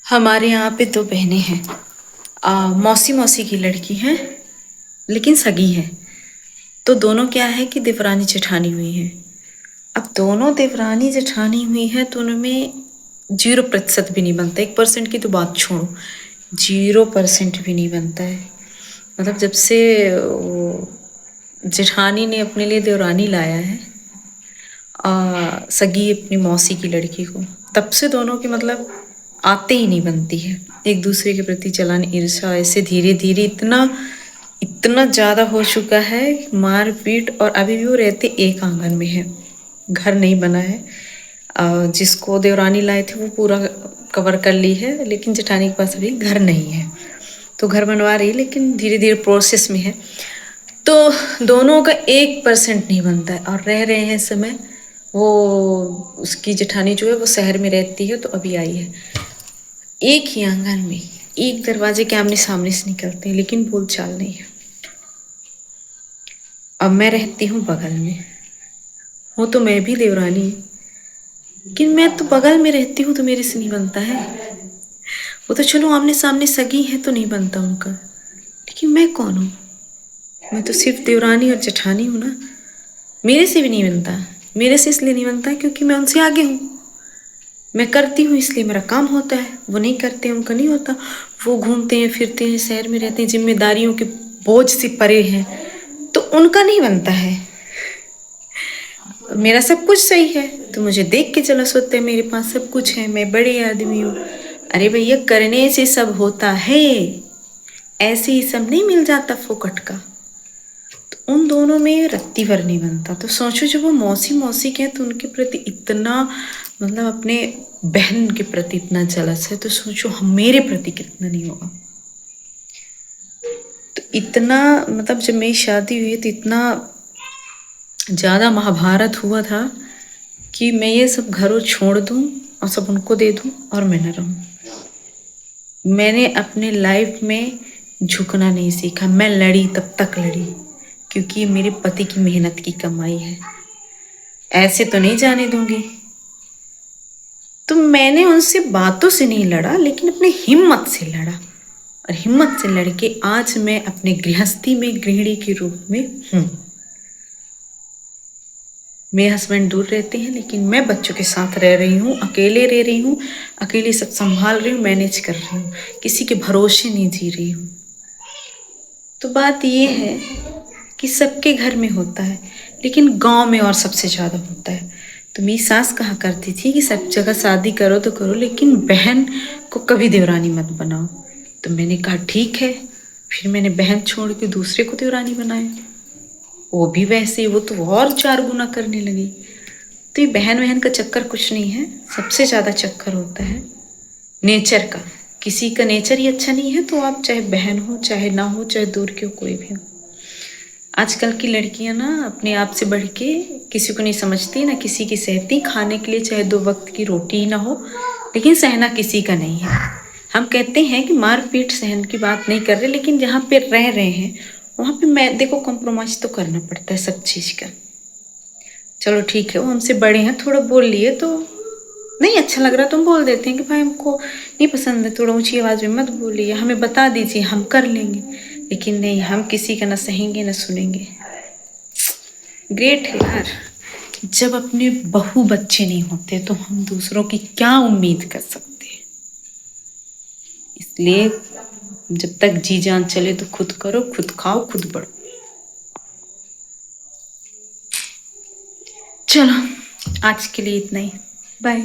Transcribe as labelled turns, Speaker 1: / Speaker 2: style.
Speaker 1: हमारे यहाँ पे 2 बहनें हैं। मौसी मौसी की लड़की हैं, लेकिन सगी हैं। तो दोनों क्या है कि देवरानी जेठानी हुई हैं। अब दोनों देवरानी जेठानी हुई हैं तो उनमें 0% भी नहीं बनता। 1% की तो बात छोड़ो, 0% भी नहीं बनता है। मतलब जब से जेठानी ने अपने लिए देवरानी लाया है सगी अपनी मौसी की लड़की को, तब से दोनों की मतलब आते ही नहीं बनती है। एक दूसरे के प्रति जलन ईर्ष्या ऐसे धीरे धीरे इतना ज़्यादा हो चुका है, मार पीट। और अभी भी वो रहते एक आंगन में है, घर नहीं बना है। जिसको देवरानी लाए थे वो पूरा कवर कर ली है, लेकिन जेठानी के पास अभी घर नहीं है, तो घर बनवा रही है, लेकिन धीरे धीरे प्रोसेस में है। तो दोनों का 1% नहीं बनता है और रह रहे हैं इस समय। वो उसकी जेठानी जो है वो शहर में रहती है, तो अभी आई है। एक ही आंगन में, एक दरवाजे के आमने सामने से निकलते हैं, लेकिन बोलचाल नहीं है। अब मैं रहती हूँ बगल में, हूँ तो मैं भी देवरानी, लेकिन मैं तो बगल में रहती हूँ तो मेरे से नहीं बनता है। वो तो चलो आमने सामने सगी है तो नहीं बनता उनका, लेकिन मैं कौन हूँ? मैं तो सिर्फ देवरानी और जेठानी हूँ ना। मेरे से भी नहीं बनता। मेरे से इसलिए नहीं बनता क्योंकि मैं उनसे आगे हूँ। मैं करती हूँ इसलिए मेरा काम होता है, वो नहीं करते उनका नहीं होता। वो घूमते हैं फिरते हैं, शहर में रहते हैं, जिम्मेदारियों के बोझ से परे हैं, तो उनका नहीं बनता है। मेरा सब कुछ सही है तो मुझे देख के चला सोचते हैं मेरे पास सब कुछ है, मैं बड़े आदमी हूँ। अरे भैया, करने से सब होता है, ऐसे ही सब नहीं मिल जाता फोकट का। तो उन दोनों में रत्ती भर नहीं बनता। तो सोचो जब वो मौसी मौसी के हैं तो उनके प्रति इतना मतलब अपने बहन के प्रति इतना जलस है, तो सोचो हम मेरे प्रति कितना नहीं होगा। तो इतना मतलब जब मेरी शादी हुई तो इतना ज़्यादा महाभारत हुआ था कि मैं ये सब घरों छोड़ दूँ और सब उनको दे दूँ और मैं न रहूँ। मैंने अपने लाइफ में झुकना नहीं सीखा। मैं लड़ी, तब तक लड़ी क्योंकि मेरे पति की मेहनत की कमाई है, ऐसे तो नहीं जाने दूंगी। तो मैंने उनसे बातों से नहीं लड़ा, लेकिन अपनी हिम्मत से लड़ा, और हिम्मत से लड़के आज मैं अपने गृहस्थी में गृहिणी के रूप में हूँ। मेरे हस्बैंड दूर रहते हैं, लेकिन मैं बच्चों के साथ रह रही हूँ, अकेले रह रही हूँ, अकेले सब संभाल रही हूँ, मैनेज कर रही हूँ, किसी के भरोसे नहीं जी रही हूँ। तो बात ये है कि सबके घर में होता है, लेकिन गांव में और सबसे ज़्यादा होता है। तो मेरी सास कहा करती थी कि सब जगह शादी करो तो करो, लेकिन बहन को कभी देवरानी मत बनाओ। तो मैंने कहा ठीक है। फिर मैंने बहन छोड़ के दूसरे को देवरानी बनाया, वो भी वैसे ही, वो तो और 4 गुना करने लगी। तो ये बहन बहन का चक्कर कुछ नहीं है, सबसे ज़्यादा चक्कर होता है नेचर का। किसी का नेचर ही अच्छा नहीं है तो आप चाहे बहन हो, चाहे ना हो, चाहे दूर के हो, कोई भी हो। आजकल की लड़कियां ना अपने आप से बढ़ के किसी को नहीं समझती, ना किसी की सहती। खाने के लिए चाहे 2 वक्त की रोटी ही ना हो, लेकिन सहना किसी का नहीं है। हम कहते हैं कि मार पीट सहन की बात नहीं कर रहे, लेकिन जहाँ पे रह रहे हैं वहाँ पे मैं देखो कॉम्प्रोमाइज़ तो करना पड़ता है सब चीज़ का। चलो ठीक है, वो हमसे बड़े हैं, थोड़ा बोल लिए तो नहीं अच्छा लग रहा तो हम बोल देते हैं कि भाई हमको नहीं पसंद है, थोड़ा ऊंची आवाज़ में मत बोलिए, हमें बता दीजिए, हम कर लेंगे। लेकिन नहीं, हम किसी का ना सहेंगे ना सुनेंगे। ग्रेट है यार। जब अपने बहू बच्चे नहीं होते तो हम दूसरों की क्या उम्मीद कर सकते हैं। इसलिए जब तक जी जान चले तो खुद करो, खुद खाओ, खुद बढ़ो। चलो आज के लिए इतना ही, बाय।